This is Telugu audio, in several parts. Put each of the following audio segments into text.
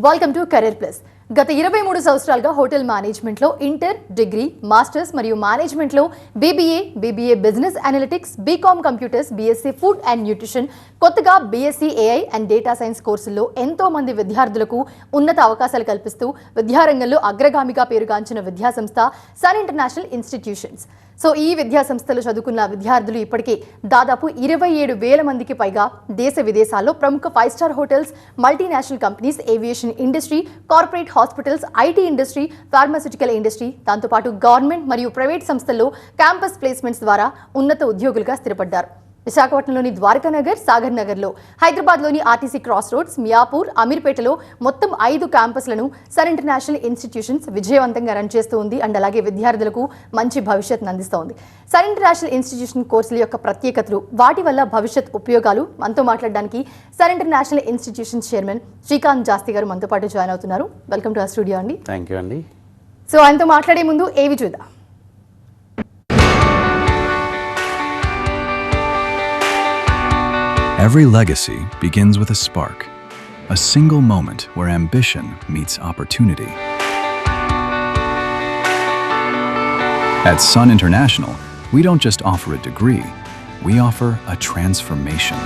Welcome to career plus. గత 23 సంవత్సరాలుగా హోటల్ మేనేజ్మెంట్లో ఇంటర్, డిగ్రీ, మాస్టర్స్ మరియు మేనేజ్మెంట్లో BBA business analytics, BCom computers, BSc food and nutrition, కొత్తగా BSc AI and data science కోర్సుల్లో ఎంతో మంది విద్యార్థులకు ఉన్నత అవకాశాలు కల్పిస్తూ విద్యారంగంలో అగ్రగామిగా పేరుగాంచిన విద్యాసంస్థ సన్ ఇంటర్నేషనల్ ఇన్స్టిట్యూషన్స్. సో ఈ విద్యా సంస్థలు చదువుకున్న విద్యార్థులు ఇప్పటికే దాదాపు 27,000 మందికి పైగా దేశ విదేశాల్లో ప్రముఖ five star hotels, multinational companies, aviation industry, corporate hospitals, IT industry, pharmaceutical industry, దాంతోపాటు గవర్నమెంట్ మరియు ప్రైవేట్ సంస్థల్లో క్యాంపస్ ప్లేస్మెంట్స్ ద్వారా ఉన్నత ఉద్యోగులుగా స్థిరపడ్డారు. విశాఖపట్నంలోని ద్వారకానగర్, సాగర్ నగర్లో, హైదరాబాద్లోని ఆర్టీసీ క్రాస్ రోడ్స్, మియాపూర్, అమీర్పేటలో మొత్తం 5 క్యాంపస్లను సన్ ఇంటర్నేషనల్ ఇన్స్టిట్యూషన్స్ విజయవంతంగా రన్ చేస్తూ ఉంది అండ్ అలాగే విద్యార్థులకు మంచి భవిష్యత్తును అందిస్తోంది. సన్ ఇంటర్నేషనల్ ఇన్స్టిట్యూషన్ కోర్సుల యొక్క ప్రత్యేకతలు, వాటి వల్ల భవిష్యత్ ఉపయోగాలు మనతో మాట్లాడడానికి Sun International institution chairman Srikanth Jasthi garu మనతో పాటు జాయిన్ అవుతున్నారు. వెల్కమ్ టు అవర్ స్టూడియో అండి. థ్యాంక్ యూ అండి. సో ఆయనతో మాట్లాడే ముందు ఏవి చూద్దాం. Every legacy begins with a spark, a single moment where ambition meets opportunity. At Sun International, we don't just offer a degree, we offer a transformation.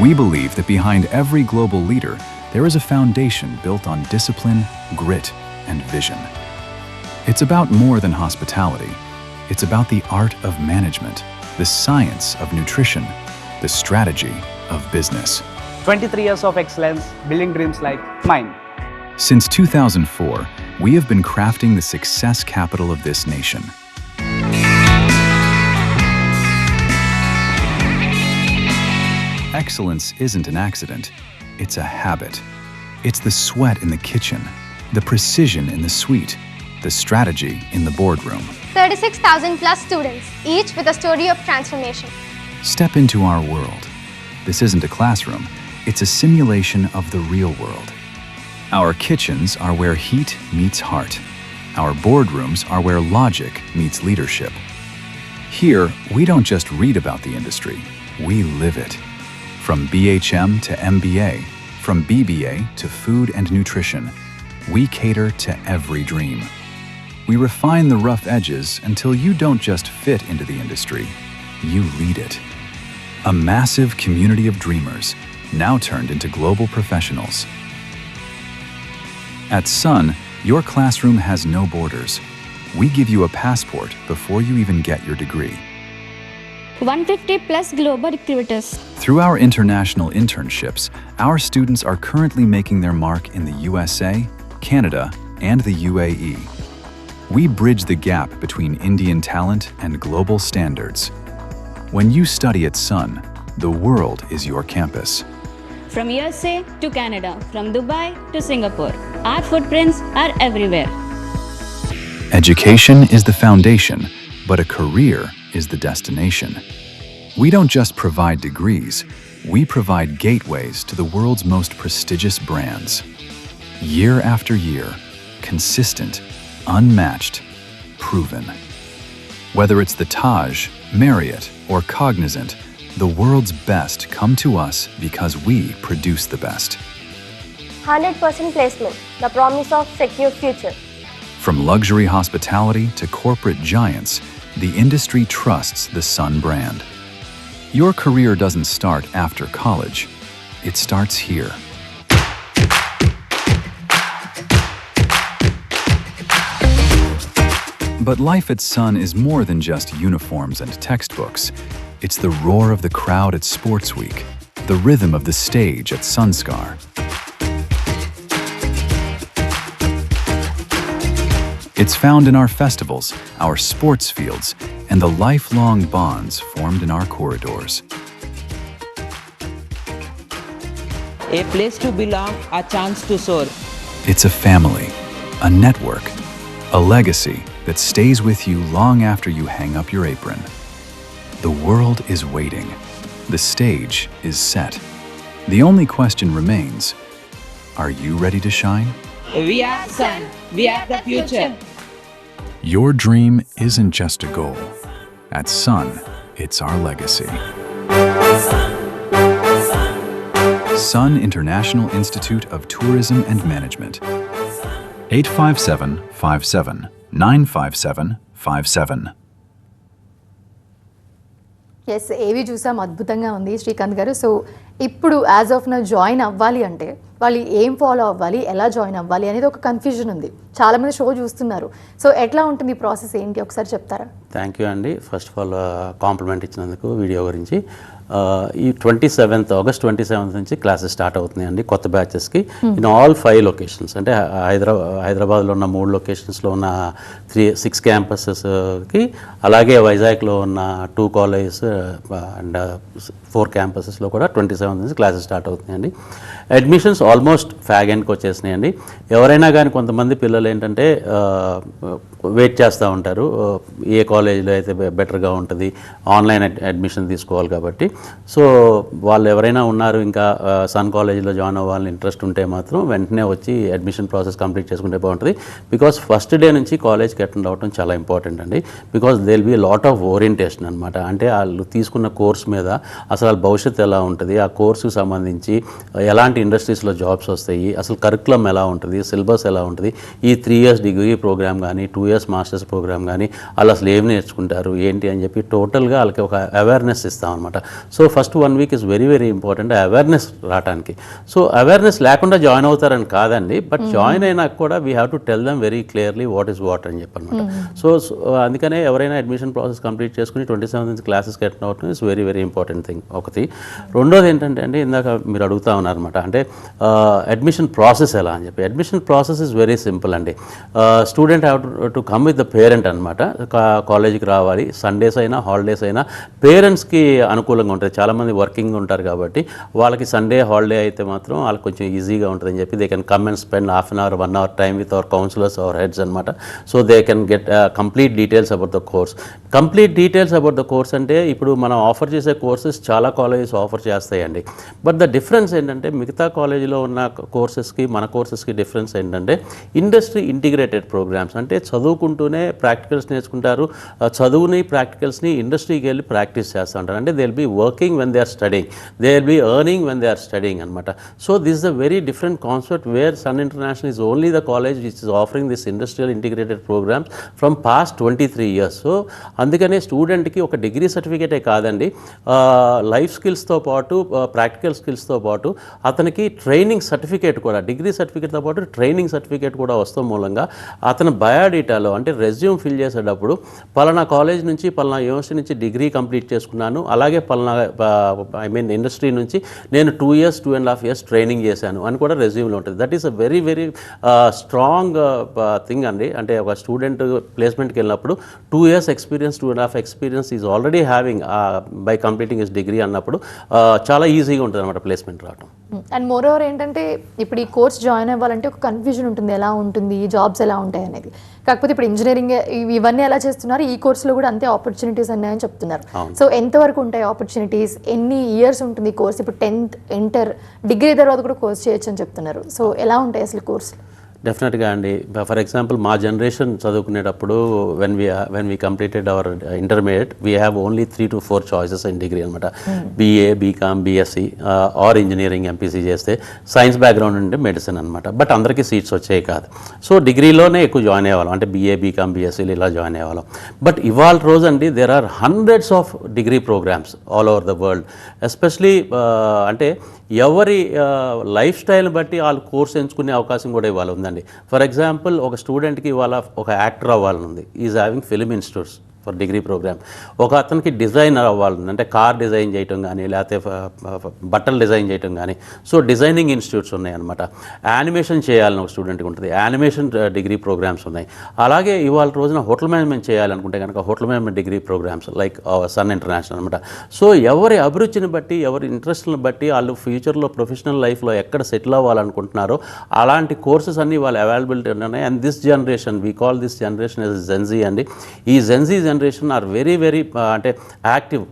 We believe that behind every global leader, there is a foundation built on discipline, grit, and vision. It's about more than hospitality. It's about the art of management, the science of nutrition, the strategy of business. 23 years of excellence, building dreams like mine. Since 2004, we have been crafting the success capital of this nation. Excellence isn't an accident, it's a habit. It's the sweat in the kitchen, the precision in the suite, the strategy in the boardroom. 36,000 plus students, each with a story of transformation. Step into our world. This isn't a classroom, it's a simulation of the real world. Our kitchens are where heat meets heart. Our boardrooms are where logic meets leadership. Here, we don't just read about the industry, we live it. From BHM to MBA, from BBA to food and nutrition, we cater to every dream. We refine the rough edges until you don't just fit into the industry, you lead it. A massive community of dreamers, now turned into global professionals. At Sun, your classroom has no borders. We give you a passport before you even get your degree. 150 plus global recruiters. Through our international internships, our students are currently making their mark in the USA, Canada, and the UAE. We bridge the gap between Indian talent and global standards. When you study at Sun, the world is your campus. From USA to Canada, from Dubai to Singapore, our footprints are everywhere. Education is the foundation, but a career is the destination. We don't just provide degrees, we provide gateways to the world's most prestigious brands. Year after year, consistent, unmatched, proven. Whether it's the Taj, Marriott, or Cognizant, the world's best come to us because we produce the best. 100% placement, the promise of secure future. From luxury hospitality to corporate giants, the industry trusts the Sun brand. Your career doesn't start after college, it starts here. But life at Sun is more than just uniforms and textbooks. It's the roar of the crowd at Sports Week, the rhythm of the stage at Sunscar. It's found in our festivals, our sports fields, and the lifelong bonds formed in our corridors. A place to belong, a chance to soar. It's a family, a network, a legacy that stays with you long after you hang up your apron. The world is waiting. The stage is set. The only question remains, are you ready to shine? We are Sun. We are the future. Your dream isn't just a goal. At Sun, it's our legacy. Sun International Institute of Tourism and Management. 85757 95757. Yes, ఏవి చూసాం, అద్భుతంగా ఉంది శ్రీకాంత్ గారు. సో ఇప్పుడు యాజ్ ఆఫ్ నా జాయిన్ అవ్వాలి అంటే వాళ్ళు ఏం ఫాలో అవ్వాలి, ఎలా జాయిన్ అవ్వాలి అనేది ఒక కన్ఫ్యూజన్ ఉంది. చాలామంది షో చూస్తున్నారు. సో ఎట్లా ఉంటుంది ప్రాసెస్ ఏంటి ఒకసారి చెప్తారా? థ్యాంక్ యూ అండి. ఫస్ట్ ఆఫ్ ఆల్ కాంప్లిమెంట్ ఇచ్చినందుకు వీడియో గురించి. ఈ 27th ఆగస్ట్ 27th నుంచి క్లాసెస్ స్టార్ట్ అవుతున్నాయండి కొత్త బ్యాచెస్కి ఇన్ ఆల్ 5 లొకేషన్స్. అంటే హైదరాబాద్లో ఉన్న 3 లొకేషన్స్లో ఉన్న 6 క్యాంపసెస్కి, అలాగే వైజాగ్లో ఉన్న 2 కాలేజెస్ అండ్ 4 క్యాంపసెస్లో కూడా 27th నుంచి క్లాసెస్ స్టార్ట్ అవుతున్నాయండి. అడ్మిషన్స్ ఆల్మోస్ట్ ఫ్యాగ్ ఎండ్కి వచ్చేసినాయండి. ఎవరైనా కానీ కొంతమంది పిల్లలు ఏంటంటే వెయిట్ చేస్తూ ఉంటారు, ఏ కాలేజీలో అయితే బెటర్గా ఉంటుంది, ఆన్లైన్ అడ్మిషన్ తీసుకోవాలి కాబట్టి. సో వాళ్ళు ఎవరైనా ఉన్నారు ఇంకా సన్ కాలేజీలో జాయిన్ అవ్వాలని ఇంట్రెస్ట్ ఉంటే మాత్రం వెంటనే వచ్చి అడ్మిషన్ ప్రాసెస్ కంప్లీట్ చేసుకుంటే బాగుంటుంది. బికాస్ ఫస్ట్ డే నుంచి కాలేజ్కి అటెండ్ అవ్వడం చాలా ఇంపార్టెంట్ అండి. Because they will be lot of orientation అనమాట. అంటే వాళ్ళు తీసుకున్న కోర్స్ మీద అసలు వాళ్ళ భవిష్యత్తు ఎలా ఉంటుంది, ఆ కోర్సుకు సంబంధించి ఎలాంటి ఇండస్ట్రీస్లో జాబ్స్ వస్తాయి, అసలు కరికులం ఎలా ఉంటుంది, సిలబస్ ఎలా ఉంటుంది, ఈ 3 years డిగ్రీ ప్రోగ్రామ్ కానీ 2 years మాస్టర్స్ ప్రోగ్రామ్ కానీ వాళ్ళు అసలు ఏం నేర్చుకుంటారు ఏంటి అని చెప్పి టోటల్గా వాళ్ళకి ఒక అవేర్నెస్ ఇస్తాం అనమాట. So first 1 week is very very important awareness రావడానికి. సో అవేర్నెస్ లేకుండా జాయిన్ అవుతారని కాదండి, బట్ జాయిన్ అయినాక కూడా we have to tell them very clearly what is what అని చెప్పనమాట. సో అందుకనే ఎవరైనా అడ్మిషన్ ప్రాసెస్ కంప్లీట్ చేసుకుని 27th నుంచి క్లాసెస్కి అటెండ్ అవడం is very very important thing ఒకటి. రెండోది ఏంటంటే అండి, ఇందాక మీరు అడుగుతా ఉన్నారనమాట, అంటే అడ్మిషన్ ప్రాసెస్ ఎలా అని చెప్పి. Admission process is very simple అండి. Student have to come with the parent అనమాట. కాలేజీకి రావాలి, సండేస్ అయినా హాలిడేస్ అయినా పేరెంట్స్కి అనుకూలంగా ఉంటుంది. చాలామంది వర్కింగ్ ఉంటారు కాబట్టి వాళ్ళకి సండే హాలిడే అయితే మాత్రం వాళ్ళకి కొంచెం ఈజీగా ఉంటుందని చెప్పి they can come and spend ½ hour 1 hour time with our counsellors, our heads అనమాట. So they can get complete details about the course. Complete details about the course అంటే ఇప్పుడు మనం ఆఫర్ చేసే కోర్సెస్ చాలా కాలేజెస్ ఆఫర్ చేస్తాయండి. బట్ ద డిఫరెన్స్ ఏంటంటే మిగతా కాలేజీలో ఉన్న కోర్సెస్కి మన కోర్సెస్కి డిఫరెన్స్ ఏంటంటే ఇండస్ట్రీ ఇంటిగ్రేటెడ్ ప్రోగ్రామ్స్. అంటే చదువుకుంటూనే ప్రాక్టికల్స్ నేర్చుకుంటారు, చదువుని ప్రాక్టికల్స్ని ఇండస్ట్రీకి వెళ్ళి ప్రాక్టీస్ చేస్తూ ఉంటారు. అంటే they will be working when they are studying, they will be earning when they are studying అనమాట. So this is a very different concept where Sun International is only the college which is offering this industrial integrated programmes from past 23 years. సో అందుకనే స్టూడెంట్కి ఒక డిగ్రీ సర్టిఫికేటే కాదండి, లైఫ్ స్కిల్స్తో పాటు ప్రాక్టికల్ స్కిల్స్తో పాటు అతనికి ట్రైనింగ్ సర్టిఫికేట్ కూడా, డిగ్రీ సర్టిఫికేట్తో పాటు ట్రైనింగ్ సర్టిఫికేట్ కూడా వస్తాం మూలంగా అతను బయోడేటాలో అంటే రెజ్యూమ్ ఫిల్ చేసేటప్పుడు పలానా కాలేజ్ నుంచి పలానా యూనివర్సిటీ నుంచి డిగ్రీ కంప్లీట్ చేసుకున్నాను, అలాగే పలానా ఇండస్ట్రీ నుంచి నేను 2 years 2.5 years ట్రైనింగ్ చేశాను అని కూడా రెజ్యూమ్లో ఉంటుంది. That is a very very strong thing అండి. అంటే ఒక స్టూడెంట్ ప్లేస్మెంట్కి వెళ్ళినప్పుడు 2 years experience 2.5 experience is already having by completing his degree అన్నప్పుడు చాలా ఈజీగా ఉంటుంది అనమాట ప్లేస్మెంట్ రావడం. అండ్ మోర్ ఓవర్ ఏంటంటే ఇప్పుడు ఈ కోర్స్ జాయిన్ అవ్వాలంటే ఒక కన్ఫ్యూజన్ ఉంటుంది, ఎలా ఉంటుంది, జాబ్స్ ఎలా ఉంటాయి అనేది. కాకపోతే ఇప్పుడు ఇంజనీరింగ్ ఇవన్నీ ఎలా చేస్తున్నారు, ఈ కోర్సులో కూడా అంతే ఆపర్చునిటీస్ ఉన్నాయని చెప్తున్నారు. సో ఎంతవరకు ఉంటాయి ఆపర్చునిటీస్, ఎన్ని ఇయర్స్ ఉంటుంది కోర్స్? ఇప్పుడు 10th ఇంటర్ డిగ్రీ తర్వాత కూడా కోర్స్ చేయొచ్చు అని చెప్తున్నారు. సో ఎలా ఉంటాయి అసలు కోర్సులు? డెఫినెట్గా అండి. ఫర్ ఎగ్జాంపుల్ మా జనరేషన్ చదువుకునేటప్పుడు when we completed our intermediate we have only 3 to 4 choices in degree అనమాట. BA, BCom, BSc or engineering MPC చేస్తే, సైన్స్ బ్యాక్గ్రౌండ్ అంటే మెడిసిన్ అనమాట. బట్ అందరికీ సీట్స్ వచ్చాయి కాదు. సో డిగ్రీలోనే ఎక్కువ జాయిన్ అయ్యేవాళ్ళం, అంటే BA, BCom, BScలు ఇలా జాయిన్ అయ్యేవాళ్ళం. బట్ ఇవాళ రోజు అండి there are hundreds of degree programs all over the world. Especially అంటే ఎవరి లైఫ్ స్టైల్ని బట్టి వాళ్ళు కోర్స్ ఎంచుకునే అవకాశం కూడా ఇవాళ ఉందండి. ఫర్ ఎగ్జాంపుల్ ఒక స్టూడెంట్కి ఇవాళ ఒక యాక్టర్ అవ్వాలని ఉంది, is having film institutes for degree program. ఒక అతనికి డిజైనర్ అవ్వాలని, అంటే కార్ డిజైన్ చేయటం కానీ లేకపోతే బట్టలు డిజైన్ చేయటం కానీ, సో డిజైనింగ్ ఇన్స్టిట్యూట్స్ ఉన్నాయన్నమాట. యానిమేషన్ చేయాలని ఒక స్టూడెంట్కి ఉంటుంది, యానిమేషన్ డిగ్రీ ప్రోగ్రామ్స్ ఉన్నాయి. అలాగే ఇవాళ రోజున హోటల్ మేనేజ్మెంట్ చేయాలనుకుంటే కనుక hotel management degree programs like Sun International అనమాట. సో ఎవరి అభిరుచిని బట్టి, ఎవరి ఇంట్రెస్ట్ని బట్టి వాళ్ళు ఫ్యూచర్లో ప్రొఫెషనల్ లైఫ్లో ఎక్కడ సెటిల్ అవ్వాలనుకుంటున్నారో అలాంటి కోర్సెస్ అన్నీ వాళ్ళు అవైలబిలిటీ ఉన్నాయి. And this generation, we call this generation as Gen Z అండి. ఈ జెన్జీ జనరేషన్ ఆర్ వెరీ అంటే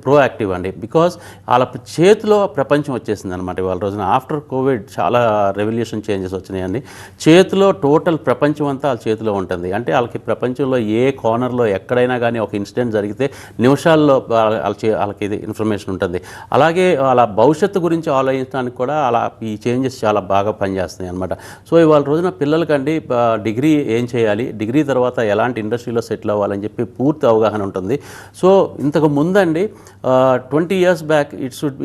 ప్రోయాక్టివ్ అండి. బికాజ్ వాళ్ళ చేతిలో ప్రపంచం వచ్చేసింది అనమాట వాళ్ళ రోజున. ఆఫ్టర్ కోవిడ్ చాలా రెవల్యూషన్ చేంజెస్ వచ్చినాయండి. చేతిలో టోటల్ ప్రపంచం అంతా వాళ్ళ చేతిలో ఉంటుంది. అంటే వాళ్ళకి ప్రపంచంలో ఏ కార్నర్లో ఎక్కడైనా కానీ ఒక ఇన్సిడెంట్ జరిగితే నిమిషాల్లో వాళ్ళకి ఇది ఇన్ఫర్మేషన్ ఉంటుంది. అలాగే వాళ్ళ భవిష్యత్తు గురించి ఆలోచించడానికి కూడా అలా ఈ చేంజెస్ చాలా బాగా పనిచేస్తున్నాయి అనమాట. సో ఇవాళ రోజున పిల్లలకండి డిగ్రీ ఏం చేయాలి, డిగ్రీ తర్వాత ఎలాంటి ఇండస్ట్రీలో సెటిల్ అవ్వాలని చెప్పి పూర్తి అవగాహన ఉంటుంది. సో ఇంతకు ముందండి 20 years బ్యాక్ ఇట్ షుడ్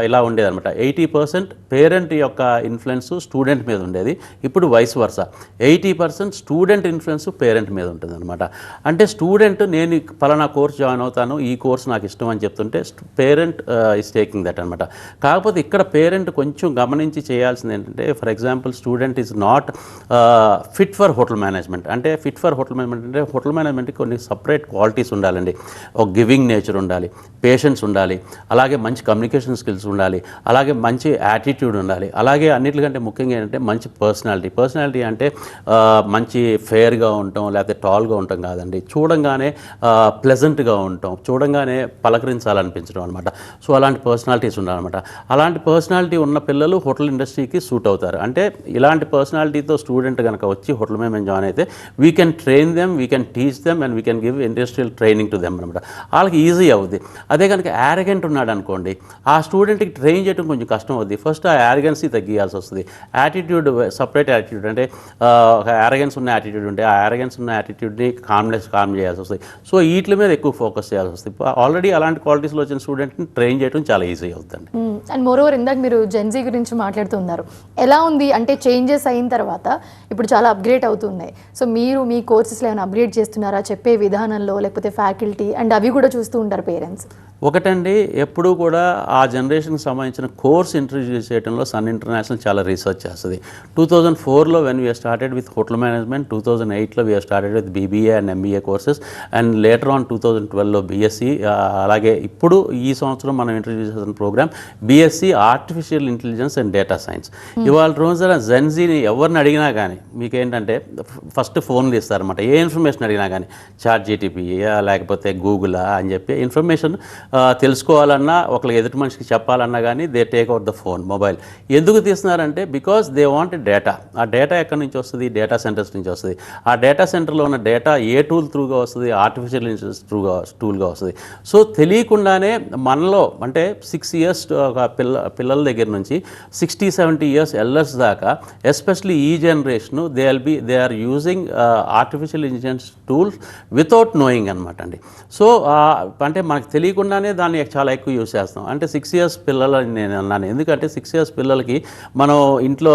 ఇలా ఉండేదన్నమాట. 80% పేరెంట్ యొక్క ఇన్ఫ్లుయెన్స్ స్టూడెంట్ మీద ఉండేది. ఇప్పుడు vice versa 80% student influence parent మీద ఉంటుంది అనమాట. అంటే స్టూడెంట్ నేను పలానా కోర్స్ జాయిన్ అవుతాను, ఈ కోర్స్ నాకు ఇష్టం అని చెప్తుంటే పేరెంట్ ఈస్ టేకింగ్ దట్ అనమాట. కాకపోతే ఇక్కడ పేరెంట్ కొంచెం గమనించి చేయాల్సింది ఏంటంటే, for example student is not fit for hotel management. అంటే ఫిట్ ఫర్ హోటల్ మేనేజ్మెంట్ అంటే హోటల్ మేనేజ్మెంట్కి కొన్ని సపరేట్ క్వాలిటీస్ ఉండాలండి. ఒక గివింగ్ నేచర్ ఉండాలి, పేషెన్స్ ఉండాలి, అలాగే మంచి కమ్యూనికేషన్ స్కిల్స్ ఉండాలి, అలాగే మంచి యాటిట్యూడ్ ఉండాలి, అలాగే అన్నిటికంటే ముఖ్యంగా ఏంటంటే మంచి పర్సనాలిటీ అంటే మంచి ఫెయిర్గా ఉండటం లేకపోతే టాల్గా ఉండటం కాదండి, చూడంగానే ప్లెజెంట్గా ఉండటం, చూడంగానే పలకరించాలనిపించడం అనమాట. సో అలాంటి పర్సనాలిటీస్ ఉండాలన్నమాట. అలాంటి పర్సనాలిటీ ఉన్న పిల్లలు హోటల్ ఇండస్ట్రీకి సూట్ అవుతారు. అంటే ఇలాంటి పర్సనాలిటీతో స్టూడెంట్ కనుక వచ్చి హోటల్ మేనేజ్మెంట్ జాయిన్ అయితే we can train them, we can teach them and we can give industrial training to them అనమాట. వాళ్ళకి ఈజీ అవుద్ది. అదే కనుక యారగెంట్ ఉన్నాడు అనుకోండి, ఆ స్టూడెంట్కి ట్రైన్ చేయడం కొంచెం కష్టం అవుద్ది. ఫస్ట్ ఆ యారగెన్సీ తగ్గియాల్సి వస్తుంది. యాటిట్యూడ్ సపరేట్ యాటిట్యూడ్ అంటే ఒక యారగెన్స్ ఉన్న యాటిట్యూడ్ ఉంటే ఆ యారగెన్స్ ఉన్న యాటిట్యూడ్ని కామ్ చేయాల్సి వస్తుంది. సో వీటి మీద ఎక్కువ ఫోకస్ చేయాల్సి వస్తుంది. ఆల్రెడీ అలాంటి క్వాలిటీస్లో వచ్చిన స్టూడెంట్ని ట్రైన్ చేయడం చాలా ఈజీ అవుతుంది. అండ్ మోరోవర్ ఇందాక మీరు జెన్జీ గురించి మాట్లాడుతున్నారు. ఎలా ఉంది అంటే చేంజెస్ అయిన తర్వాత ఇప్పుడు చాలా అప్గ్రేడ్ అవుతున్నాయి. సో మీరు మీ కోర్సెస్లో ఏమైనా అప్గ్రేడ్ చేస్తున్నారా చెప్పే విధానంలో, లేకపోతే ఫ్యాకల్టీ అండ్ అవి కూడా చూస్తూ ఉంటారు పేరెంట్స్? ఒకటండి, ఎప్పుడూ కూడా ఆ జనరేషన్కి సంబంధించిన కోర్స్ ఇంట్రడ్యూస్ చేయడంలో సన్ ఇంటర్నేషనల్ చాలా రీసెర్చ్ చేస్తుంది. 2004లో when we're started with hotel management, 2008లో we're started with BBA and MBA courses and later on 2012లో BSc. అలాగే ఇప్పుడు ఈ సంవత్సరం మనం ఇంట్రడ్యూస్ చేసిన programme BSc artificial intelligence and data science. ఇవాళ రోజున జెన్జీని ఎవరిని అడిగినా కానీ మీకేంటంటే ఫస్ట్ ఫోన్లు ఇస్తారన్నమాట. ఏ ఇన్ఫర్మేషన్ అడిగినా కానీ ChatGPT లేకపోతే గూగుల్ అని చెప్పి ఇన్ఫర్మేషన్ తెలుసుకోవాలన్నా ఒకరికి ఎదుటి మనిషికి చెప్పాలన్నా కానీ they take out the phone mobile. ఎందుకు తీస్తున్నారంటే బికాస్ దే వాంట్ డేటా. ఆ డేటా ఎక్కడి నుంచి వస్తుంది? డేటా సెంటర్స్ నుంచి వస్తుంది. ఆ డేటా సెంటర్లో ఉన్న డేటా ఏ టూల్ త్రూగా వస్తుంది? ఆర్టిఫిషియల్ ఇంటెలిజెన్స్ టూల్గా వస్తుంది. సో తెలియకుండానే మనలో అంటే 6 years ఒక పిల్లల దగ్గర నుంచి 60-70 years ఎల్డర్స్ దాకా ఎస్పెషలీ ఈ generation they are using artificial intelligence tools without knowing అనమాట అండి. సో అంటే మనకు తెలియకుండానే దాన్ని చాలా ఎక్కువ యూజ్ చేస్తాం. అంటే 6 years పిల్లలని నేను అన్నాను ఎందుకంటే 6 years పిల్లలకి మనం ఇంట్లో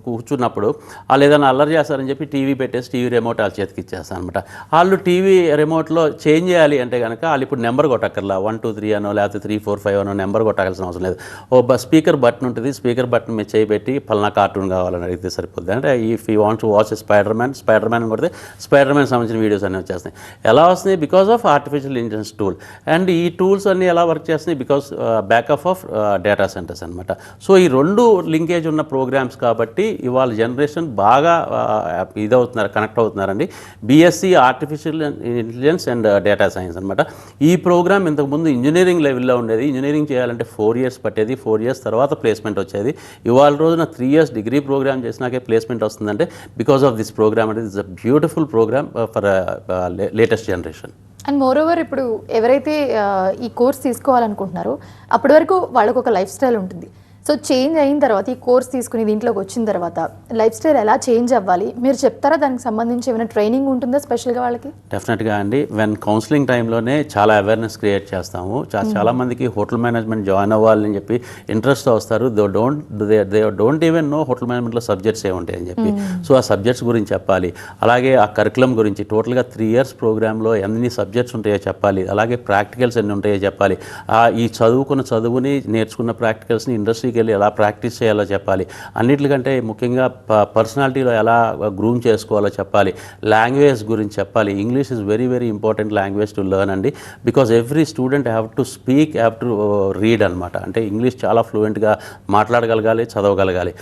కూర్చున్నప్పుడు వాళ్ళు ఏదైనా అల్లరి చేస్తారని చెప్పి టీవీ పెట్టేసి టీవీ రిమోట్ వాళ్ళ చేతికి ఇచ్చేస్తాను అనమాట. వాళ్ళు టీవీ రిమోట్లో చేంజ్ చేయాలి అంటే కనుక వాళ్ళు ఇప్పుడు నెంబర్ కొట్టక్కర్లా 1 2 3 అనో లేకపోతే 3 4 5 అనో నెంబర్ కొట్టాల్సిన అవసరం లేదు. స్పీకర్ బటన్ ఉంటుంది. స్పీకర్ బటన్ మీద చేయి పెట్టి పలానా కార్టూన్ కావాలని అడిగితే సరిపోద్ది. అంటే if you want to watch Spider Man కొడితే స్పైడర్ మ్యాన్ సంబంధించిన వీడియోస్ అన్నీ వచ్చేస్తాయి. ఎలా వస్తున్నాయి? Because of artificial intelligence tool. And ఈ టూల్స్ అన్నీ ఎలా వర్క్ చేస్తున్నాయి? Because backup of data centres అనమాట. సో ఈ రెండు లింకేజ్ ఉన్న ప్రోగ్రామ్స్ కాబట్టి ఇవాళ జనరేషన్ బాగా కనెక్ట్ అవుతున్నారండి. BSc artificial intelligence and data science అనమాట. ఈ ప్రోగ్రామ్ ఇంతకుముందు ఇంజనీరింగ్ లెవెల్లో ఉండేది. ఇంజనీరింగ్ చేయాలంటే 4 years పట్టేది. 4 years తర్వాత ప్లేస్మెంట్ వచ్చేది. ఇవాళ రోజున 3 years డిగ్రీ ప్రోగ్రామ్ చేసినాకే ప్లేస్మెంట్ వస్తుందంటే బికాస్ ఆఫ్ దిస్ ప్రోగ్రామ్. అంటే it's a beautiful program for latest generation. And moreover ఇప్పుడు ఎవరైతే ఈ కోర్స్ తీసుకోవాలనుకుంటున్నారో అప్పటి వరకు వాళ్ళకు ఒక లైఫ్ స్టైల్ ఉంటుంది. సో చేంజ్ అయిన తర్వాత ఈ కోర్స్ తీసుకుని దీంట్లోకి వచ్చిన తర్వాత లైఫ్ స్టైల్ ఎలా చేంజ్ అవ్వాలి మీరు చెప్తారా? దానికి సంబంధించి ఏమైనా ట్రైనింగ్ ఉంటుందా స్పెషల్గా వాళ్ళకి? డెఫినెట్గా అండి. వెన్ కౌన్సిలింగ్ టైంలోనే చాలా అవేర్నెస్ క్రియేట్ చేస్తాము. చాలామందికి హోటల్ మేనేజ్మెంట్ జాయిన్ అవ్వాలని చెప్పి ఇంట్రెస్ట్ వస్తారు. They don't even know hotel మేనేజ్మెంట్లో సబ్జెక్ట్స్ ఏముంటాయి అని చెప్పి. సో ఆ సబ్జెక్ట్స్ గురించి చెప్పాలి. అలాగే ఆ కరికులం గురించి టోటల్గా 3 years ప్రోగ్రాంలో ఎన్ని సబ్జెక్ట్స్ ఉంటాయో చెప్పాలి. అలాగే ప్రాక్టికల్స్ ఎన్ని ఉంటాయో చెప్పాలి. ఈ చదువుకున్న చదువుని నేర్చుకున్న ప్రాక్టికల్స్ని ఇండస్ట్రీకి ఫీల్డ్కి వెళ్ళి ఎలా ప్రాక్టీస్ చేయాలో చెప్పాలి. అన్నిటికంటే ముఖ్యంగా పర్సనాలిటీలో ఎలా గ్రూమ్ చేసుకోవాలో చెప్పాలి. లాంగ్వేజ్ గురించి చెప్పాలి. English is very very important language to learn అండి. Because every student have to speak, have to read అనమాట. అంటే ఇంగ్లీష్ చాలా ఫ్లూయెంట్గా మాట్లాడగలగాలి, చదవగలగాలి.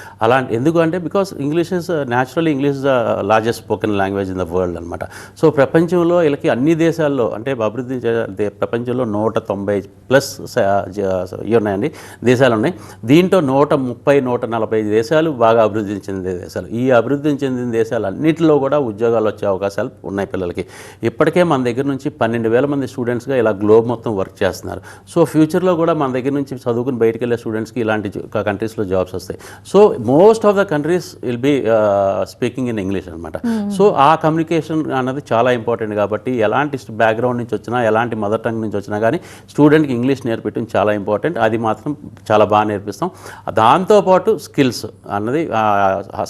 ఎందుకంటే because English is naturally English is the largest spoken language in the world అనమాట. సో ప్రపంచంలో వీళ్ళకి అన్ని దేశాల్లో అంటే అభివృద్ధి ప్రపంచంలో 190+ ఉన్నాయండి, దేశాలు ఉన్నాయి. దీంట్లో 130-140 దేశాలు బాగా అభివృద్ధి చెందిన దేశాలు. ఈ అభివృద్ధి చెందిన దేశాలు అన్నింటిలో కూడా ఉద్యోగాలు వచ్చే అవకాశాలు ఉన్నాయి పిల్లలకి. ఇప్పటికే మన దగ్గర నుంచి 12,000 మంది స్టూడెంట్స్గా ఇలా గ్లోబ్ మొత్తం వర్క్ చేస్తున్నారు. సో ఫ్యూచర్లో కూడా మన దగ్గర నుంచి చదువుకుని బయటికి వెళ్ళే స్టూడెంట్స్కి ఇలాంటి కంట్రీస్లో జాబ్స్ వస్తాయి. So most of the countries will be speaking in English అనమాట. సో ఆ కమ్యూనికేషన్ అన్నది చాలా ఇంపార్టెంట్ కాబట్టి ఎలాంటి బ్యాక్గ్రౌండ్ నుంచి వచ్చినా, ఎలాంటి మదర్ టంగ్ నుంచి వచ్చినా కానీ స్టూడెంట్కి ఇంగ్లీష్ నేర్పించడం చాలా ఇంపార్టెంట్. అది మాత్రం చాలా బాగా నేర్పిస్తాం. దాంతోపాటు స్కిల్స్ అన్నది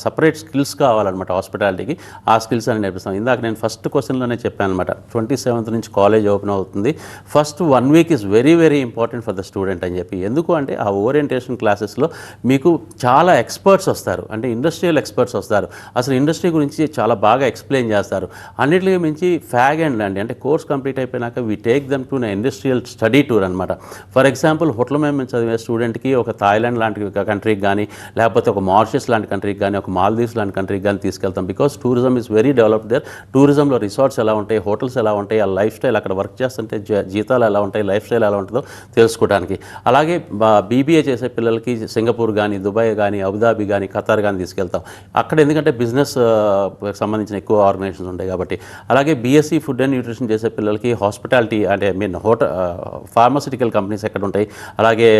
సపరేట్ స్కిల్స్ కావాలన్నమాట హాస్పిటాలిటీకి. ఆ స్కిల్స్ అని నేర్పిస్తాం. ఇందాక నేను ఫస్ట్ క్వశ్చన్లోనే చెప్పాను అనమాట, 27th నుంచి కాలేజ్ ఓపెన్ అవుతుంది. First 1 week is very very important for the student అని చెప్పి. ఎందుకు అంటే ఆ ఓరియంటేషన్ క్లాసెస్లో మీకు చాలా ఎక్స్పర్ట్స్ వస్తారు, అంటే ఇండస్ట్రియల్ ఎక్స్పర్ట్స్ వస్తారు. అసలు ఇండస్ట్రీ గురించి చాలా బాగా ఎక్స్ప్లెయిన్ చేస్తారు. అన్నిటికీ మించి ఫ్యాగ్ అండ్ అంటే కోర్స్ కంప్లీట్ అయిపోయినాక we take them to industrial study tour అనమాట. ఫర్ ఎగ్జాంపుల్ హోటల్ మేనేజ్మెంట్ చదివే స్టూడెంట్కి ఒక థాయిలాండ్ లాంటి కంట్రీకి కానీ, లేకపోతే ఒక మారిషస్ లాంటి కంట్రీకి కానీ, ఒక మాల్దీవ్స్ లాంటి కంట్రీకి కానీ తీసుకెళ్తాం. Because tourism is very developed there. టూరిజంలో రిసార్ట్స్ ఎలా ఉంటాయి, హోటల్స్ ఎలా ఉంటాయి, ఆ లైఫ్ స్టైల్ అక్కడ వర్క్ చేస్తుంటే జీతాలు ఎలా ఉంటాయి, లైఫ్ స్టైల్ ఎలా ఉంటుందో తెలుసుకోవడానికి. అలాగే బీబీఏ చేసే పిల్లలకి సింగపూర్ కానీ, దుబాయ్ కానీ, అబుదాబి కానీ, ఖతార్ కానీ తీసుకెళ్తాం. అక్కడ ఎందుకంటే బిజినెస్ సంబంధించిన ఎక్కువ ఆర్గనైజేషన్స్ ఉంటాయి కాబట్టి. అలాగే బీఎస్సీ ఫుడ్ అండ్ న్యూట్రిషన్ చేసే పిల్లలకి హాస్పిటాలిటీ అంటే ఫార్మాసిటికల్ కంపెనీస్ ఎక్కడ ఉంటాయి, అలాగే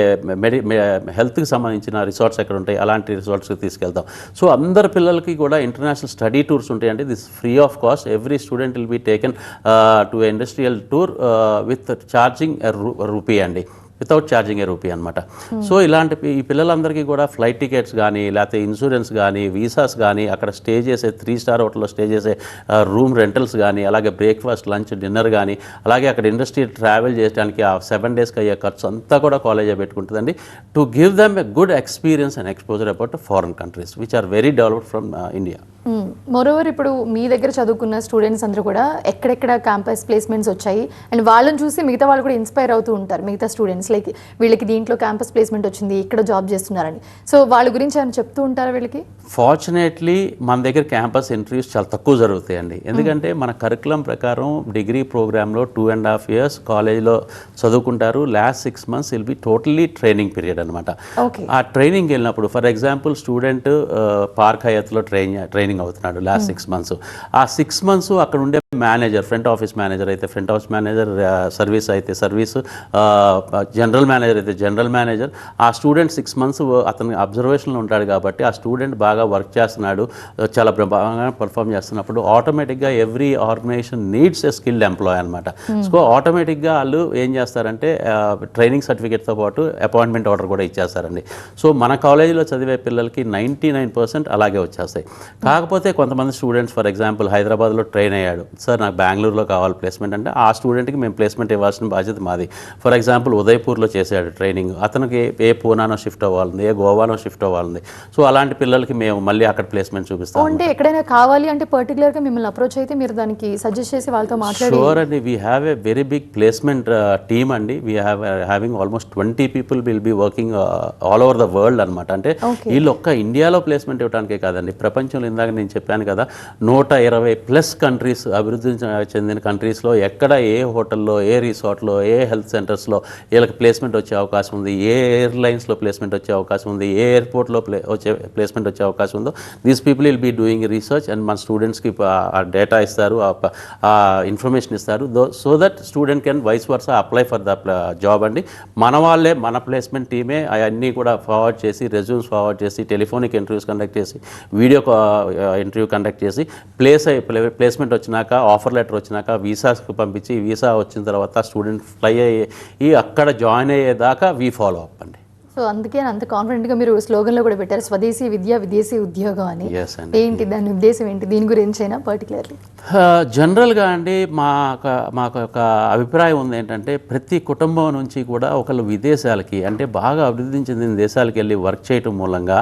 హెల్త్కి సంబంధించిన రిసార్ట్స్ ఎక్కడ ఉంటాయి, అలాంటి రిసార్ట్స్కి తీసుకెళ్తాం. సో అందరు పిల్లలకి కూడా ఇంటర్నేషనల్ స్టడీ టూర్స్ ఉంటాయండి. This free of cost. Every student will be taken to industrial tour with charging rupee అండి, వితౌట్ ఛార్జింగ్ ఏ రూపీ అనమాట. సో ఇలాంటి ఈ పిల్లలందరికీ కూడా ఫ్లైట్ టికెట్స్ కానీ, లేకపోతే ఇన్సూరెన్స్ కానీ, వీసాస్ కానీ, అక్కడ స్టే చేసే 3 స్టార్ హోటల్లో స్టే చేసే రూమ్ రెంటల్స్ కానీ, అలాగే బ్రేక్ఫాస్ట్, లంచ్, డిన్నర్ కానీ, అలాగే అక్కడ ఇండస్ట్రీ ట్రావెల్ చేయడానికి ఆ 7 డేస్కి అయ్యే ఖర్చు అంతా కూడా కాలేజే పెట్టుకుంటుందండి. To give them a good experience and exposure about foreign countries which are very developed from India. Moreover ఇప్పుడు మీ దగ్గర చదువుకున్న స్టూడెంట్స్ అందరూ కూడా ఎక్కడెక్కడ క్యాంపస్ ప్లేస్మెంట్స్ వచ్చాయి అండ్ వాళ్ళని చూసి మిగతా వాళ్ళు కూడా ఇన్స్పైర్ అవుతూ ఉంటారు, మిగతా స్టూడెంట్స్ లైక్ వీళ్ళకి దీంట్లో క్యాంపస్ ప్లేస్మెంట్ వచ్చింది, ఇక్కడ జాబ్ చేస్తున్నారని. సో వాళ్ళ గురించి ఏమైనా చెప్తూ ఉంటారా వీళ్ళకి? ఫార్చునేట్లీ మన దగ్గర క్యాంపస్ ఇంటర్వ్యూస్ చాలా తక్కువ జరుగుతాయండి. ఎందుకంటే మన కరికులం ప్రకారం డిగ్రీ ప్రోగ్రాంలో 2.5 years కాలేజ్లో చదువుకుంటారు. Last 6 months will be totally training period అనమాట. ఆ ట్రైనింగ్ వెళ్ళినప్పుడు ఫర్ ఎగ్జాంపుల్ స్టూడెంట్ పార్క్ హయత్లో ట్రైనింగ్ అవుతున్నాడు లాస్ట్ 6 months. ఆ 6 months అక్కడ ఉండే మేనేజర్, ఫ్రంట్ ఆఫీస్ మేనేజర్ అయితే ఫ్రంట్ ఆఫీస్ మేనేజర్, సర్వీస్ అయితే సర్వీస్, జనరల్ మేనేజర్ అయితే జనరల్ మేనేజర్. ఆ స్టూడెంట్ 6 months అతని అబ్జర్వేషన్లో ఉంటాడు కాబట్టి ఆ స్టూడెంట్ బాగా వర్క్ చేస్తున్నాడు, చాలా బాగా పర్ఫామ్ చేస్తున్నప్పుడు ఆటోమేటిక్గా every organization needs a skilled employee అనమాట. సో ఆటోమేటిక్గా వాళ్ళు ఏం చేస్తారంటే ట్రైనింగ్ సర్టిఫికేట్తో పాటు అపాయింట్మెంట్ ఆర్డర్ కూడా ఇచ్చేస్తారండి. సో మన కాలేజీలో చదివే పిల్లలకి 99% అలాగే వచ్చేస్తాయి. కాకపోతే కొంతమంది స్టూడెంట్స్ ఫర్ ఎగ్జాంపుల్ హైదరాబాద్లో ట్రైన్ అయ్యాడు, సార్ నాకు బెంగళూరులో కావాలి ప్లేస్మెంట్ అంటే ఆ స్టూడెంట్కి మేము ప్లేస్మెంట్ ఇవ్వాల్సిన బాధ్యత మాది. ఫర్ ఎగ్జాంపుల్ ఉదయపూర్లో చేసాడు ట్రైనింగ్, అతనికి ఏ పూనానో షిఫ్ట్ అవ్వాలంది, ఏ గోవానో షిఫ్ట్ అవ్వాలంది. సో అలాంటి పిల్లలకి మేము మళ్ళీ అక్కడ ప్లేస్మెంట్ చూపిస్తాం. అంటే ఎక్కడైనా కావాలి అంటే పర్టికులర్గా మిమ్మల్ని అప్రోచ్ అయితే మీరు దానికి సజెస్ట్ చేసి వాళ్ళతో మాట్లాడి? షూర్ అండి, we have a very big placement team అండి. We having almost 20 people will be working all over the world అనమాట. అంటే వీళ్ళు ఒక్క ఇండియాలో ప్లేస్మెంట్ ఇవ్వడానికే కాదండి, ప్రపంచంలో ఇందాక నేను చెప్పాను కదా 120+ కంట్రీస్, అభివృద్ధి చెందిన కంట్రీస్లో ఎక్కడ ఏ హోటల్లో, ఏ రిసార్ట్లో, ఏ హెల్త్ సెంటర్స్లో వీళ్ళకి ప్లేస్మెంట్ వచ్చే అవకాశం ఉంది, ఏ ఎయిర్లైన్స్లో ప్లేస్మెంట్ వచ్చే అవకాశం ఉంది, ఏ ఎయిర్పోర్ట్లో ప్లేస్మెంట్ వచ్చే అవకాశం ఉందో these people will be doing research and మన స్టూడెంట్స్కి ఆ డేటా ఇస్తారు, ఆ ఇన్ఫర్మేషన్ ఇస్తారు. So that student can vice versa apply for the job అండి. మన వాళ్ళే, మన ప్లేస్మెంట్ టీమే అవన్నీ కూడా ఫార్వర్డ్ చేసి, రెజ్యూమ్స్ ఫార్వర్డ్ చేసి, టెలిఫోనిక్ ఇంటర్వ్యూస్ కండక్ట్ చేసి, వీడియో ఇంటర్వ్యూ కండక్ట్ చేసి, ప్లేస్మెంట్ వచ్చినాక, ఆఫర్ లెటర్ వచ్చినాక వీసాకి పంపించి, వీసా వచ్చిన తర్వాత స్టూడెంట్ ఫ్లై అయ్యి అక్కడ జాయిన్ అయ్యేదాకా వీ ఫాలో అప్ అండి. సో అందుకే అంత కాన్ఫిడెంట్గా మీరు స్లోగన్లో కూడా పెట్టారు, స్వదేశీ విద్య విదేశీ ఉద్యోగం అని. Yes అండి. ఏంటి దాని ఉద్దేశం ఏంటి, దీని గురించైనా పర్టికులర్లీ? జనరల్గా అండి మాకు ఒక అభిప్రాయం ఉంది ఏంటంటే, ప్రతి కుటుంబం నుంచి కూడా ఒకళ్ళు విదేశాలకి అంటే బాగా అభివృద్ధి చెందిన దేశాలకు వెళ్ళి వర్క్ చేయటం మూలంగా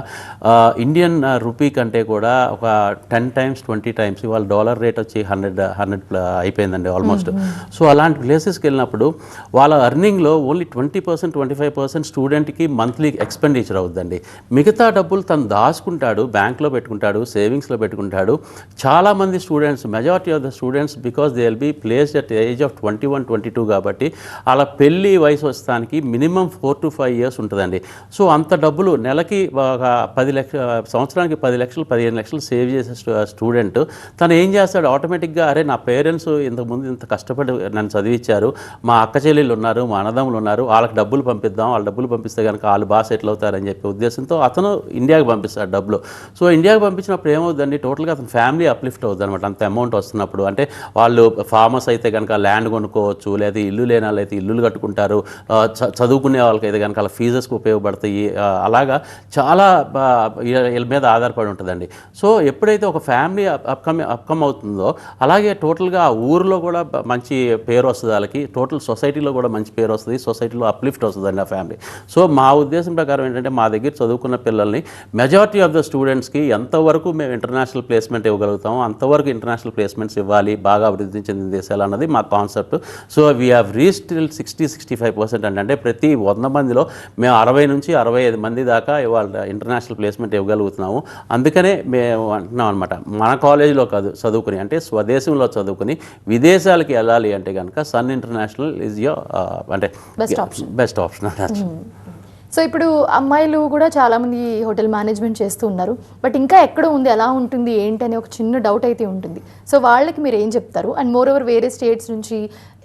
ఇండియన్ రూపీ కంటే కూడా ఒక 10 times 20 times ఇవాళ డాలర్ రేట్ వచ్చి 100 అయిపోయిందండి ఆల్మోస్ట్. సో అలాంటి ప్లేసెస్కి వెళ్ళినప్పుడు వాళ్ళ అర్నింగ్లో ఓన్లీ 20% 25% స్టూడెంట్కి మంత్లీ ఎక్స్పెండిచర్ అవుతుందండి. మిగతా డబ్బులు తను దాచుకుంటాడు, బ్యాంక్లో పెట్టుకుంటాడు, సేవింగ్స్లో పెట్టుకుంటాడు. చాలామంది students, majority of the students, because they will be placed at age of 21, 22 కాబట్టి అలా పెళ్ళి వయసు వస్తానికి మినిమం 4 to 5 years ఉంటుందండి. సో అంత డబ్బులు నెలకి ఒక 10 లక్షలు, సంవత్సరానికి 10 లక్షలు 15 లక్షలు సేవ్ చేసే స్టూడెంట్ తను ఏం చేస్తాడు, ఆటోమేటిక్గా అరే నా పేరెంట్స్ ఇంతకుముందు ఇంత కష్టపడి నన్ను చదివించారు, మా అక్క చెల్లెళ్ళు ఉన్నారు, మా అన్నదమ్ములు ఉన్నారు, వాళ్ళకి డబ్బులు పంపిద్దాం, వాళ్ళ డబ్బులు పంపిస్తే కనుక వాళ్ళు బాగా సెటిల్ అవుతారని చెప్పే ఉద్దేశంతో అతను ఇండియాకి పంపిస్తాడు డబ్బులు. సో ఇండియాకి పంపించినప్పుడు ఏమవుతుందండి, టోటల్గా అతను ఫ్యామిలీ అప్లిఫ్ట్ అవుతుంది అనమాట. అంత అమౌంట్ వస్తున్నప్పుడు అంటే వాళ్ళు ఫార్మర్స్ అయితే కనుక ల్యాండ్ కొనుక్కోవచ్చు, లేదా ఇల్లు లేని వాళ్ళు అయితే ఇల్లులు కట్టుకుంటారు, చదువుకునే వాళ్ళకైతే కనుక వాళ్ళ ఫీజెస్కి ఉపయోగపడతాయి. అలాగా చాలా వీళ్ళ మీద ఆధారపడి ఉంటుందండి. సో ఎప్పుడైతే ఒక ఫ్యామిలీ అప్కమ్ అవుతుందో అలాగే టోటల్గా ఆ ఊరిలో కూడా మంచి పేరు వస్తుంది, వాళ్ళకి టోటల్ సొసైటీలో కూడా మంచి పేరు వస్తుంది, సొసైటీలో అప్లిఫ్ట్ వస్తుందండి ఆ ఫ్యామిలీ. సో మా ఉద్దేశం ప్రకారం ఏంటంటే, మా దగ్గర చదువుకున్న పిల్లల్ని మెజారిటీ ఆఫ్ ద స్టూడెంట్స్కి ఎంతవరకు మేము ఇంటర్నేషనల్ ప్లేస్మెంట్ ఇవ్వగలుగుతామో అంతవరకు ఇంటర్నేషనల్ ప్లేస్మెంట్స్ ఇవ్వాలి బాగా అభివృద్ధి చెందిన దేశాలు అన్నది మా concept. So we have reached till 60-65% అండి. అంటే ప్రతి 100 మందిలో మేము 60 నుంచి 65 మంది దాకా ఇవాళ ఇంటర్నేషనల్ ప్లేస్మెంట్ ఇవ్వగలుగుతున్నాము. అందుకనే మేము అంటున్నాం అనమాట, మన కాలేజీలో కాదు చదువుకుని, అంటే స్వదేశంలో చదువుకుని విదేశాలకి వెళ్ళాలి అంటే కనుక సన్ ఇంటర్నేషనల్ ఈజ్ యువర్ అంటే బెస్ట్ ఆప్షన్. సో ఇప్పుడు అమ్మాయిలు కూడా చాలామంది హోటల్ మేనేజ్మెంట్ చేస్తూ ఉన్నారు, బట్ ఇంకా ఎక్కడ ఉంది, ఎలా ఉంటుంది ఏంటి అని ఒక చిన్న డౌట్ అయితే ఉంటుంది. సో వాళ్ళకి మీరు ఏం చెప్తారు? అండ్ మోర్ ఓవర్ వేరే స్టేట్స్ నుంచి,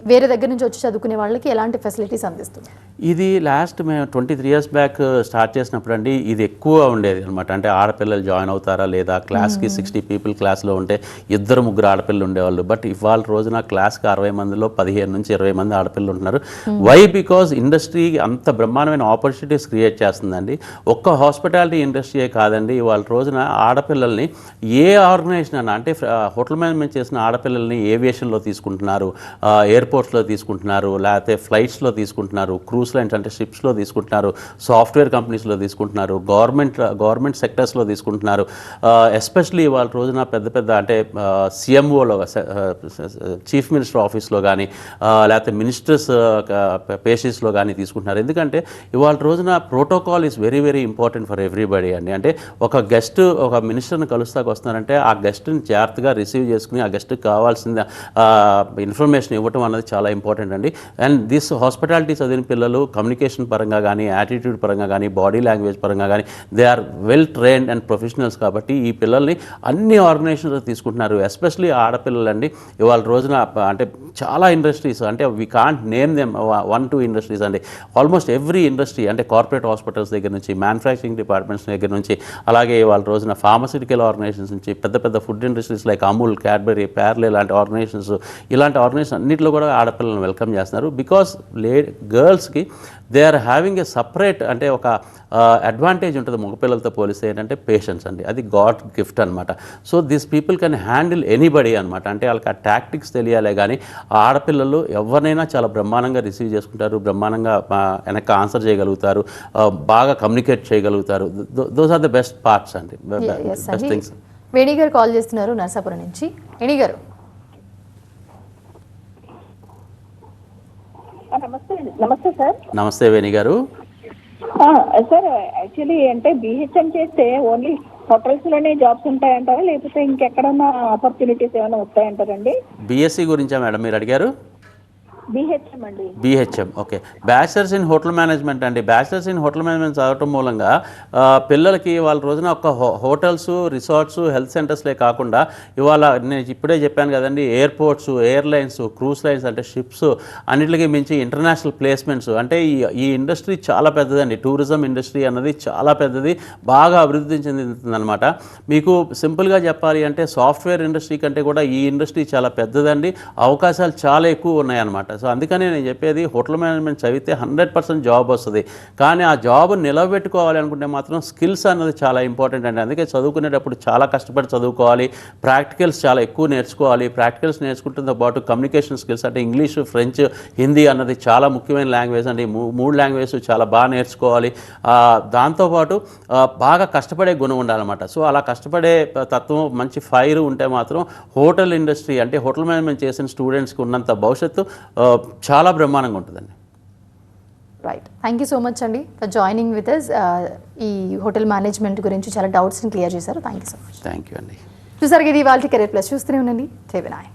వేరే దగ్గర నుంచి వచ్చి చదువుకునే వాళ్ళకి ఎలాంటి ఫెసిలిటీస్ అందిస్తుంది? ఇది లాస్ట్ మేము 23 years బ్యాక్ స్టార్ట్ చేసినప్పుడు అండి ఇది ఎక్కువ ఉండేది అనమాట. అంటే ఆడపిల్లలు జాయిన్ అవుతారా లేదా, క్లాస్కి 60 people క్లాస్లో ఉంటే 2-3 ఆడపిల్లలు ఉండేవాళ్ళు. బట్ ఇవాళ రోజున క్లాస్కి 60 మందిలో 15 నుంచి 20 మంది ఆడపిల్లలు ఉంటున్నారు. వై? బికాజ్ ఇండస్ట్రీ అంత బ్రహ్మాండమైన ఆపర్చునిటీస్ క్రియేట్ చేస్తుందండి. ఒక్క హాస్పిటాలిటీ ఇండస్ట్రీయే కాదండి, ఇవాళ రోజున ఆడపిల్లల్ని ఏ ఆర్గనైజేషన్ అన్నా, అంటే హోటల్ మేనేజ్మెంట్ చేసిన ఆడపిల్లల్ని ఏవియేషన్లో తీసుకుంటున్నారు, ఎయిర్పోర్ట్స్లో తీసుకుంటున్నారు, లేకపోతే ఫ్లైట్స్లో తీసుకుంటున్నారు, క్రూజ్ లైన్స్ అంటే షిప్స్లో తీసుకుంటున్నారు, సాఫ్ట్వేర్ కంపెనీస్లో తీసుకుంటున్నారు, గవర్నమెంట్ సెక్టర్స్లో తీసుకుంటున్నారు. ఎస్పెషలీ ఇవాళ రోజున పెద్ద అంటే సిఎంఓలో, చీఫ్ మినిస్టర్ ఆఫీస్లో కానీ, లేకపోతే మినిస్టర్స్ పేషెస్లో కానీ తీసుకుంటున్నారు. ఎందుకంటే ఇవాళ రోజున protocol is very very important for everybody అండి. అంటే ఒక గెస్ట్ ఒక మినిస్టర్ని కలుస్తాకు వస్తున్నారంటే ఆ గెస్ట్ని జాగ్రత్తగా రిసీవ్ చేసుకుని ఆ గెస్ట్కి కావాల్సిన ఇన్ఫర్మేషన్ ఇవ్వటం అనేది చాలా ఇంపార్టెంట్ అండి. అండ్ దిస్ హాస్పిటాలిటీ చదివిన పిల్లలు కమ్యూనికేషన్ పరంగా కానీ, యాటిట్యూడ్ పరంగా కానీ, బాడీ లాంగ్వేజ్ పరంగా కానీ they are well trained and professionals. కాబట్టి ఈ పిల్లల్ని అన్ని ఆర్గనైజేషన్స్ తీసుకుంటున్నారు. ఎస్పెషలీ ఆడపిల్లలండి ఇవాళ రోజున అంటే చాలా ఇండస్ట్రీస్, అంటే we can't name them 1-2 industries అండి. ఆల్మోస్ట్ ఎవ్రీ ఇండస్ట్రీ, అంటే కార్పొరేట్ హాస్పిటల్స్ దగ్గర నుంచి, మ్యానుఫ్యాక్చరింగ్ డిపార్ట్మెంట్స్ దగ్గర నుంచి, అలాగే ఇవాళ రోజున ఫార్మస్యూటికల్ ఆర్గనైజేషన్స్ నుంచి, పెద్ద food industries like Amul, Cadbury, Parle లాంటి ఆర్గనైజేషన్స్, ఇలాంటి ఆర్గనైజేషన్ అన్నింటిలో కూడా ఆడపిల్లలను వెల్కమ్ చేస్తున్నారు. బికాస్ గర్ల్స్కి they are having a separate, అంటే ఒక అడ్వాంటేజ్ ఉంటుంది మగపిల్లలతో పోలిస్తే, ఏంటంటే పేషెన్స్ అండి, అది గాడ్ గిఫ్ట్ అనమాట. So this people can handle anybody అనమాట. అంటే వాళ్ళకి ఆ టాక్టిక్స్ తెలియాలే కానీ ఆడపిల్లలు ఎవరినైనా చాలా బ్రహ్మాండంగా రిసీవ్ చేసుకుంటారు, బ్రహ్మాండంగా వెనక్కి ఆన్సర్ చేయగలుగుతారు, బాగా కమ్యూనికేట్ చేయగలుగుతారు. Those are the best parts అండి, బెస్ట్ థింగ్స్. వేణి గారు కాల్ చేస్తున్నారు నర్సాపురం నుంచి. వేణి గారు నమస్తే సార్. నమస్తే వేణి గారు. సార్ యాక్చువల్లీ అంటే బిహెచ్ఎం చేస్తే ఓన్లీ హోటల్స్ లోనే జాబ్స్ ఉంటాయంటారా, లేకపోతే ఇంకెక్కడన్నా ఆపర్చునిటీస్ ఏమైనా వస్తాయంటారండి? బిఎస్సి గురించా మేడం మీరు అడిగారు? బిహెచ్ఎం అండి. BHM, okay. Bachelors in hotel management అండి. బ్యాచిలర్స్ ఇన్ హోటల్ మేనేజ్మెంట్ చదవటం మూలంగా పిల్లలకి వాళ్ళ రోజున ఒక హోటల్స్, రిసార్ట్స్, హెల్త్ సెంటర్స్లే కాకుండా ఇవాళ నేను ఇప్పుడే చెప్పాను కదండి, ఎయిర్పోర్ట్స్, ఎయిర్లైన్స్, క్రూజ్ లైన్స్ అంటే షిప్స్, అన్నిటికీ మించి ఇంటర్నేషనల్ ప్లేస్మెంట్స్. అంటే ఈ ఇండస్ట్రీ చాలా పెద్దదండి. టూరిజం ఇండస్ట్రీ అన్నది చాలా పెద్దది, బాగా అభివృద్ధి చెందిందనమాట. మీకు సింపుల్గా చెప్పాలి అంటే సాఫ్ట్వేర్ ఇండస్ట్రీ కంటే కూడా ఈ ఇండస్ట్రీ చాలా పెద్దదండి, అవకాశాలు చాలా ఎక్కువ ఉన్నాయన్నమాట. సో అందుకని నేను చెప్పేది హోటల్ మేనేజ్మెంట్ చదివితే 100% జాబ్ వస్తుంది, కానీ ఆ జాబ్ నిలబెట్టుకోవాలి అనుకుంటే మాత్రం స్కిల్స్ అన్నది చాలా ఇంపార్టెంట్ అండి. అందుకే చదువుకునేటప్పుడు చాలా కష్టపడి చదువుకోవాలి, ప్రాక్టికల్స్ చాలా ఎక్కువ నేర్చుకోవాలి. ప్రాక్టికల్స్ నేర్చుకుంటున్న పాటు కమ్యూనికేషన్ స్కిల్స్ అంటే ఇంగ్లీషు, ఫ్రెంచ్, హిందీ అన్నది చాలా ముఖ్యమైన లాంగ్వేజ్ అండి. మూడు లాంగ్వేజ్ చాలా బాగా నేర్చుకోవాలి. దాంతోపాటు బాగా కష్టపడే గుణం ఉండాలన్నమాట. సో అలా కష్టపడే తత్వం, మంచి ఫైర్ ఉంటే మాత్రం హోటల్ ఇండస్ట్రీ అంటే హోటల్ మేనేజ్మెంట్ చేసిన స్టూడెంట్స్కి ఉన్నంత భవిష్యత్తు చాలా బ్రహ్మాండంగా ఉంటుందండి. Right, thank you so much అండి ఫర్ జాయినింగ్ విత్ అస్. ఈ హోటల్ మేనేజ్మెంట్ గురించి చాలా డౌట్స్ని క్లియర్ చేశారు. Thank you so much. Thank you అండి. చూసారు ఇది ఇవాళ కెరీర్ ప్లస్. చూస్తూనే ఉండండి TV9.